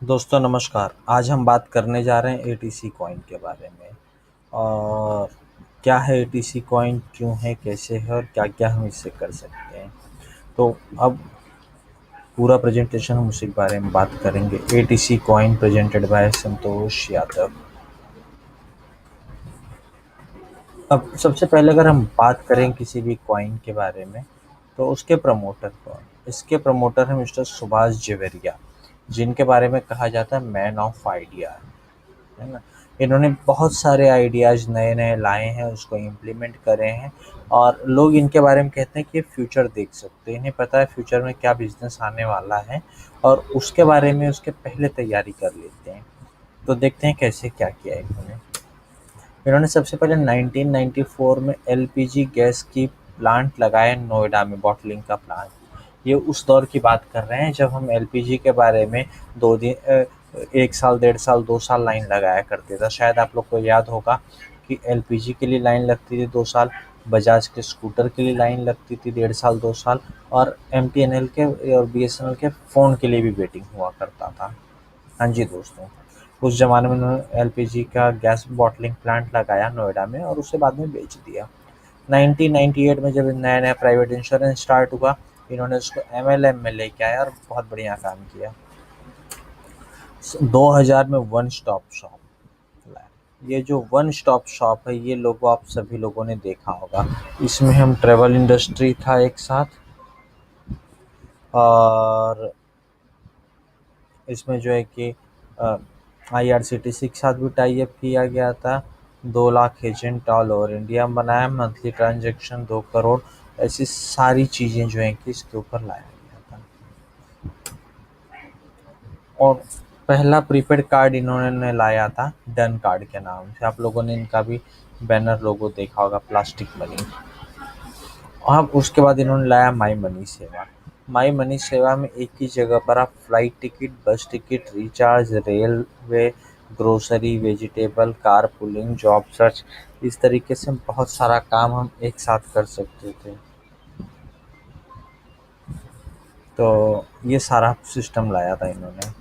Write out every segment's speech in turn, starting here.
दोस्तों नमस्कार। आज हम बात करने जा रहे हैं एटीसी कॉइन के बारे में। और क्या है एटीसी कॉइन, क्यों है, कैसे है और क्या-क्या हम इससे कर सकते हैं। तो अब पूरा प्रेजेंटेशन हम उसी के बारे में बात करेंगे। ATC coin presented by Santosh Yadav. अब सबसे पहले अगर हम बात करें किसी भी कॉइन के बारे में, तो उसके प्रमोटर कौन। इसके प्रमोटर हैं मिस्टर सुभाष जवेरिया, जिनके बारे में कहा जाता है मैन ऑफ आइडिया, है ना। इन्होंने बहुत सारे आइडियाज़ नए-नए लाए हैं, उसको इम्प्लीमेंट करे हैं और लोग इनके बारे में कहते हैं कि ये फ्यूचर देख सकते हैं। इन्हें पता है फ्यूचर में क्या बिज़नेस आने वाला है और उसके बारे में उसके पहले तैयारी कर लेते हैं। तो देखते हैं कैसे क्या किया है इन्होंने। इन्होंने सबसे पहले 1994 में एलपीजी गैस की प्लांट लगाया नोएडा में, बॉटलिंग का प्लांट। ये उस दौर की बात कर रहे हैं जब हम एलपीजी के बारे में 1 साल, 1.5 साल, 2 साल लाइन लगाया करते थे। शायद आप लोग को याद होगा कि एलपीजी के लिए लाइन लगती थी 2 साल, बजाज के स्कूटर के लिए लाइन लगती थी 1.5 साल, 2 साल और एमटीएनएल के और बीएसएनएल के फ़ोन के लिए भी वेटिंग हुआ करता था। हाँ जी दोस्तों, उस ज़माने में उन्होंने एलपीजी का गैस बॉटलिंग प्लांट लगाया नोएडा में और उसे बाद में बेच दिया। 1998 में जब नया-नया प्राइवेट इंश्योरेंस स्टार्ट हुआ, इन्होंने उसको एमएलएम में लेके आया और बहुत बढ़िया काम किया। 2000 में वन स्टॉप शॉप लाया। ये जो वन स्टॉप शॉप है, ये लोगो आप सभी लोगों ने देखा होगा। इसमें हम ट्रैवल इंडस्ट्री था एक साथ और इसमें जो है कि आईआरसीटीसी के साथ भी टाई अप किया गया था। 2 lakh agent all over India बनाया, मंथली ट्रांजैक्शन 2 करोड़, ऐसी सारी चीज़ें जो हैं कि इसके ऊपर लाया गया था। और पहला प्रीपेड कार्ड इन्होंने लाया था डन कार्ड के नाम से। आप लोगों ने इनका भी बैनर लोगो देखा होगा, प्लास्टिक मनी। अब उसके बाद इन्होंने लाया माई मनी सेवा। माई मनी सेवा में एक ही जगह पर आप फ्लाइट टिकट, बस ticket, recharge, railway, grocery, vegetable, car pulling, job search, इस तरीके से बहुत सारा काम हम एक साथ कर सकते थे। तो ये सारा सिस्टम लाया था इन्होंने।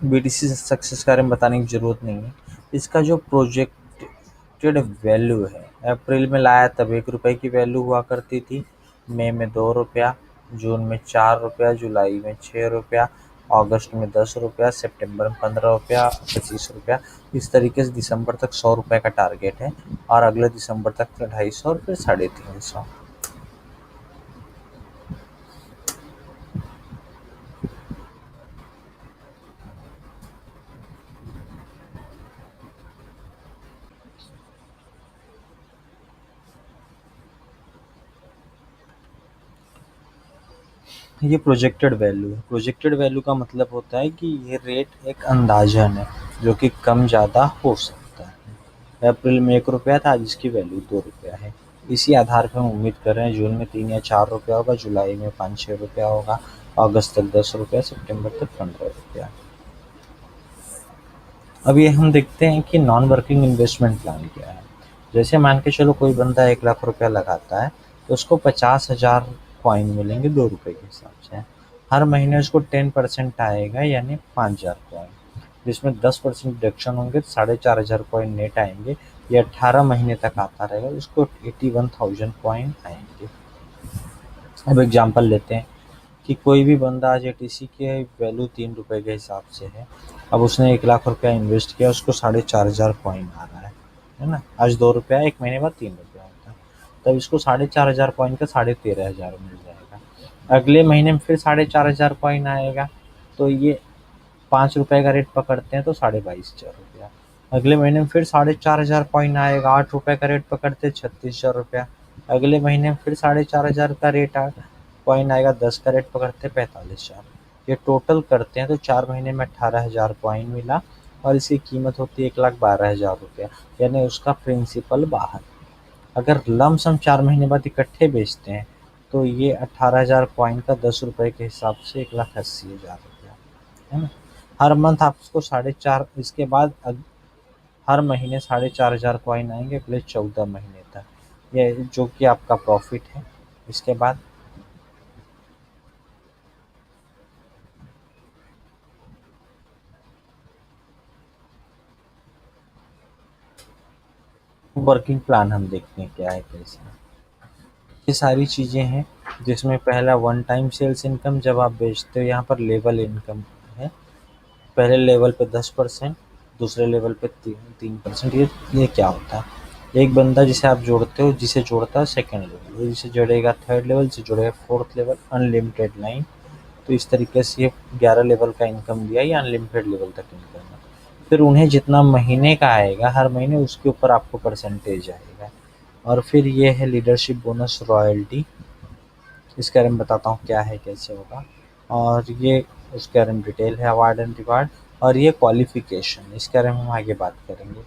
बीटीसी सक्सेस के बारे में बताने की ज़रूरत नहीं है। इसका जो प्रोजेक्टेड वैल्यू है, अप्रैल में लाया तब 1 रुपये की वैल्यू हुआ करती थी, मई में 2 रुपया, जून में 4 रुपया, जुलाई में 6 रुपया, अगस्त में 10 रुपया, सितंबर में 15 रुपया, 25 रुपया। इस तरीके से दिसंबर तक 100 रुपये का टारगेट है और अगले दिसंबर तक 250 और फिर 350। ये प्रोजेक्टेड वैल्यू है। प्रोजेक्टेड वैल्यू का मतलब होता है कि ये रेट एक अंदाजन है जो कि कम ज़्यादा हो सकता है। अप्रैल में 1 रुपया था, आज इसकी वैल्यू 2 रुपया है। इसी आधार पर हम उम्मीद कर रहे हैं जून में 3 या 4 रुपया होगा, जुलाई में 5-6 रुपया होगा, अगस्त तक 10 रुपया, सितंबर तक 15 रुपया। अब ये हम देखते हैं कि नॉन वर्किंग इन्वेस्टमेंट प्लान क्या है। जैसे मान के चलो कोई बंदा 1 लाख रुपया लगाता है, तो उसको 50,000 कॉइन मिलेंगे 2 रुपये के हिसाब से। हर महीने उसको 10% आएगा, यानी 5,000 कॉइन, जिसमें 10% डिडक्शन होंगे, 4,500 कॉइन नेट आएंगे। ये 18 महीने तक आता रहेगा, उसको 81,000 कॉइन आएंगे। अब एग्जांपल लेते हैं कि कोई भी बंदा आज एटीसी के वैल्यू 3 रुपये के हिसाब से है। अब उसने 1 लाख रुपया इन्वेस्ट किया, उसको 4,500 कॉइन आ रहा है ना। आज 2 रुपया, एक महीने बाद 3 रुपया होता है, तब इसको 4,500 कॉइन का 13,500 मिल जाएगा। अगले महीने में फिर 4,500 कॉइन आएगा, तो ये 5 रुपये का रेट पकड़ते हैं तो 22,500 रुपया। अगले महीने में फिर 4,500 कॉइन आएगा, 8 रुपये का रेट पकड़ते हैं 36,000 रुपया। अगले महीने में फिर 4,500 का रेट कॉइन आएगा, 10 का रेट पकड़ते हैं 45,000। ये टोटल करते हैं तो 4 महीने में 18,000 कॉइन मिला और इसकी कीमत होती है 1,12,000 रुपया, यानी उसका प्रिंसिपल बाहर। अगर लमसम 4 महीने बाद इकट्ठे बेचते हैं तो ये 18,000 कॉइन का 10 रुपये के हिसाब से 1,80,000 रुपया, है ना। हर मंथ आपको 4.5, इसके बाद हर महीने 4,500 कॉइन आएंगे अगले 14 महीने तक, ये जो कि आपका प्रॉफिट है। इसके बाद वर्किंग प्लान हम देखते हैं क्या है कैसे। ये सारी चीज़ें हैं जिसमें पहला वन टाइम सेल्स इनकम जब आप बेचते हो, यहाँ पर लेवल इनकम है। पहले लेवल पे 10%, दूसरे लेवल पे 3%। ये क्या होता है? एक बंदा जिसे आप जोड़ते हो, जिसे जोड़ता है सेकंड लेवल, वो जिसे जोड़ेगा थर्ड लेवल, जिसे जोड़ेगा फोर्थ लेवल, अनलिमिटेड लाइन। तो इस तरीके से ये 11 लेवल का इनकम दिया, ये अनलिमिटेड लेवल तक इनकम है। फिर उन्हें जितना महीने का आएगा हर महीने, उसके ऊपर आपको परसेंटेज आएगा। और फिर ये है लीडरशिप बोनस रॉयल्टी। इसके बारे में बताता हूँ क्या है कैसे होगा। और ये उसके बारे में डिटेल है, अवार्ड एंड रिवार्ड। और ये क्वालिफिकेशन, इसके बारे में हम आगे बात करेंगे।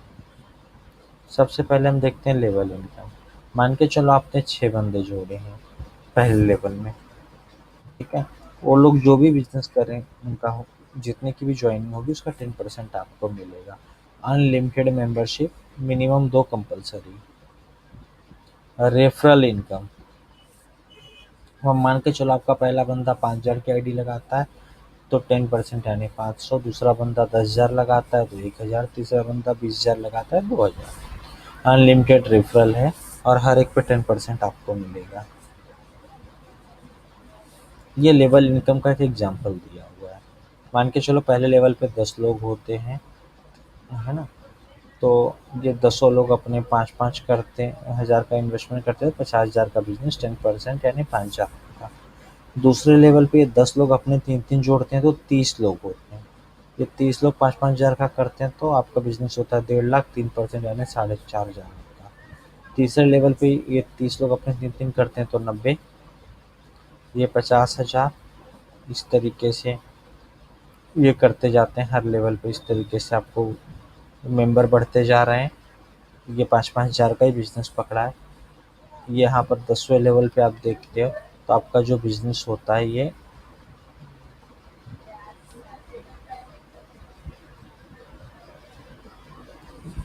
सबसे पहले हम देखते हैं लेवल इनकम। मान के चलो आपने 6 बंदे जोड़े हैं पहले लेवल में, ठीक है। वो लोग जो भी बिजनेस करें उनका हो, जितने की भी ज्वाइनिंग होगी उसका 10% आपको मिलेगा। Unlimited membership, minimum 2 compulsory. Referral income, हम मान के चलो आपका पहला बंदा 5,000 की आईडी लगाता है तो 10% यानी 500। दूसरा बंदा 10,000 लगाता है तो 1,000। तीसरा बंदा 20,000 लगाता है 2,000। अनलिमिटेड रेफरल है और हर एक पे 10% आपको मिलेगा। ये लेवल इनकम का एक एग्जाम्पल दिया हुआ है। मान के चलो पहले लेवल पे 10 लोग होते हैं, है ना। तो ये 10 लोग अपने 5-5 करते हैं, 1,000 का इन्वेस्टमेंट करते हैं, 50,000 का बिजनेस, 10% यानी 5,000 का। दूसरे लेवल पे ये 10 लोग अपने 3-3 जोड़ते हैं तो 30 लोग होते हैं। ये 30 लोग 5-5 हज़ार का करते हैं तो आपका बिजनेस होता है 1,50,000, 3% यानी 4,500 का। तीसरे लेवल पे ये 30 लोग अपने 3-3 करते हैं तो 90, ये 50,000। इस तरीके से ये करते जाते हैं हर लेवल पे। इस तरीके से आपको मेंबर बढ़ते जा रहे हैं। ये 5-5 हज़ार का ही बिजनेस पकड़ा है। ये यहाँ पर 10वें लेवल पे आप देखते हो तो आपका जो बिजनेस होता है ये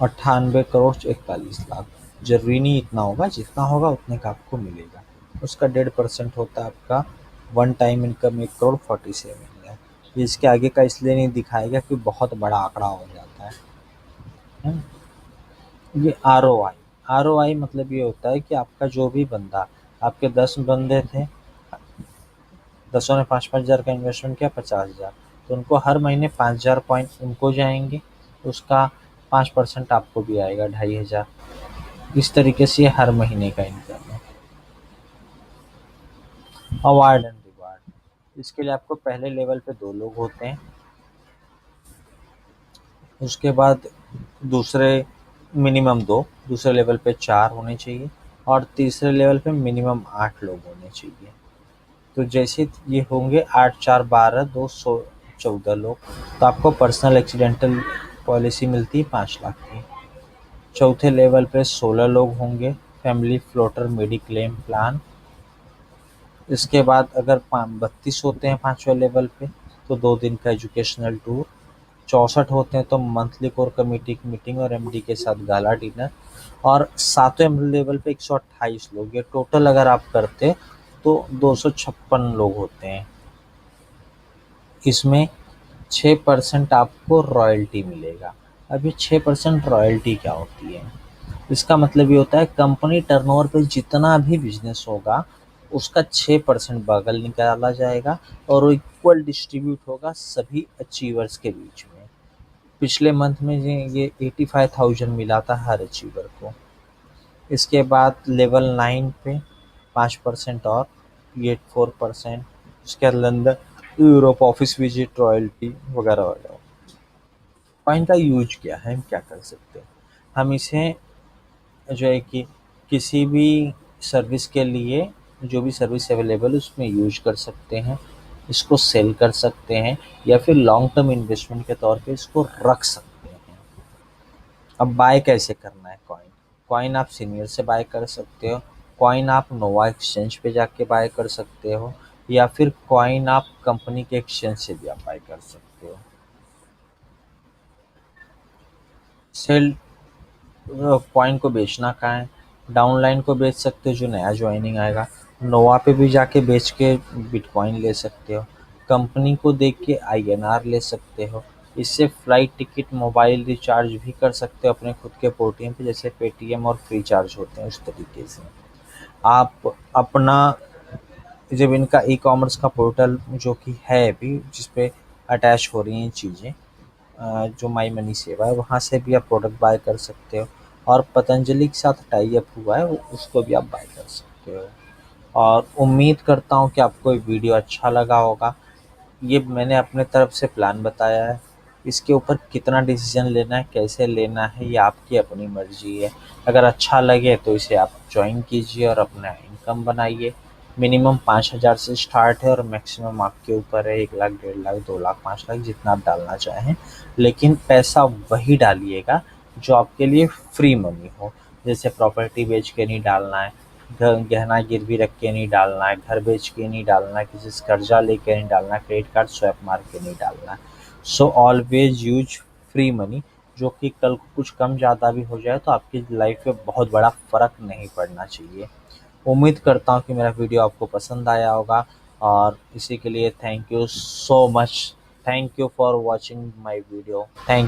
98 करोड़ 41 लाख। जरूरी नहीं इतना होगा, जितना होगा उतने का आपको मिलेगा। उसका 1.5% होता है आपका one time income, 1 crore 47 lakh. ये इसके आगे का इसलिए नहीं दिखाएगा कि बहुत बड़ा आंकड़ा हो जाता है ना। ये आर ओ आई मतलब ये होता है कि आपका जो भी बंदा, आपके 10 बंदे थे, 10 ने 5-5 हज़ार का इन्वेस्टमेंट किया, 50,000। तो उनको हर महीने 5,000 पॉइंट उनको जाएंगे, उसका 5% आपको भी आएगा, 2,500। इस तरीके से ये हर महीने का इनकम है। अवार्ड एंड रिवार्ड, इसके लिए आपको पहले लेवल पे 2 लोग होते हैं, उसके बाद दूसरे मिनिमम 2, दूसरे लेवल पे 4 होने चाहिए और तीसरे लेवल पे मिनिमम 8 लोग होने चाहिए। तो जैसे ये होंगे 8 4 12 2 14 लोग, तो आपको पर्सनल एक्सीडेंटल पॉलिसी मिलती है 5 लाख की। चौथे लेवल पे 16 लोग होंगे, फैमिली फ्लोटर मेडिक्लेम प्लान। इसके बाद अगर 32 होते हैं 5वें लेवल पे तो 2 दिन का एजुकेशनल टूर। 64 होते हैं तो मंथली कोर कमेटी की मीटिंग और एमडी के साथ गाला डिनर। और 7वें लेवल पे 128 लोग, ये टोटल अगर आप करते तो 256 लोग होते हैं। इसमें 6% आपको रॉयल्टी मिलेगा। अब ये 6% रॉयल्टी क्या होती है? इसका मतलब ये होता है कंपनी टर्नओवर पे जितना भी बिजनेस होगा उसका 6% बगल निकाला जाएगा और वो इक्वल डिस्ट्रीब्यूट होगा सभी अचीवर्स के बीच में। पिछले मंथ में ये 85,000 मिला था हर अचीवर को। इसके बाद लेवल 9 पे 5% और, ये 4%। उसके बाद London Europe office visit royalty वगैरह वगैरह। कॉइन का यूज क्या है, हम क्या कर सकते हैं? हम इसे जो है कि किसी भी सर्विस के लिए, जो भी सर्विस अवेलेबल है उसमें यूज कर सकते हैं, इसको सेल कर सकते हैं या फिर लॉन्ग टर्म इन्वेस्टमेंट के तौर पे इसको रख सकते हैं। अब बाय कैसे करना है कॉइन? कॉइन आप सीनियर से बाय कर सकते हो, कॉइन आप नोवा एक्सचेंज पे जाके बाय कर सकते हो, या फिर कॉइन आप कंपनी के एक्सचेंज से भी आप बाय कर सकते हो। सेल कॉइन को बेचना कहाँ है? डाउनलाइन को बेच सकते हो जो नया ज्वाइनिंग आएगा, नोवा पे भी जाके बेच के बिटकॉइन ले सकते हो, कंपनी को देख के आईएनआर ले सकते हो, इससे फ्लाइट टिकट, मोबाइल रिचार्ज भी कर सकते हो अपने खुद के पेटीएम पे, जैसे पेटीएम और फ्री चार्ज होते हैं उस तरीके से। आप अपना जब इनका ई कॉमर्स का पोर्टल जो कि है अभी, जिस पे अटैच हो रही हैं चीज़ें, जो माई मनी सेवा है, वहाँ से भी आप प्रोडक्ट बाय कर सकते हो। और पतंजलि के साथ टाई अप हुआ है, उसको भी आप बाय कर सकते हो। और उम्मीद करता हूँ कि आपको ये वीडियो अच्छा लगा होगा। ये मैंने अपने तरफ से प्लान बताया है। इसके ऊपर कितना डिसीजन लेना है, कैसे लेना है, ये आपकी अपनी मर्जी है। अगर अच्छा लगे तो इसे आप ज्वाइन कीजिए और अपना इनकम बनाइए। मिनिमम 5,000 से स्टार्ट है और मैक्सिमम आपके ऊपर है, 1 लाख, 1.5 लाख, 2 लाख, 5 लाख, जितना आप डालना चाहें। लेकिन पैसा वही डालिएगा जो आपके लिए फ्री मनी हो। जैसे प्रॉपर्टी बेच के नहीं डालना है, गहना गिरवी रख के नहीं डालना है, घर बेच के नहीं डालना है, किसी से कर्जा लेके नहीं डालना है, क्रेडिट कार्ड स्वैप मार के नहीं डालना है। So always use free money, जो कि कल को कुछ कम ज़्यादा भी हो जाए तो आपकी लाइफ में बहुत बड़ा फ़र्क नहीं पड़ना चाहिए। उम्मीद करता हूँ कि मेरा वीडियो आपको पसंद आया होगा, और इसी के लिए thank you so much. Thank you for watching my video. Thank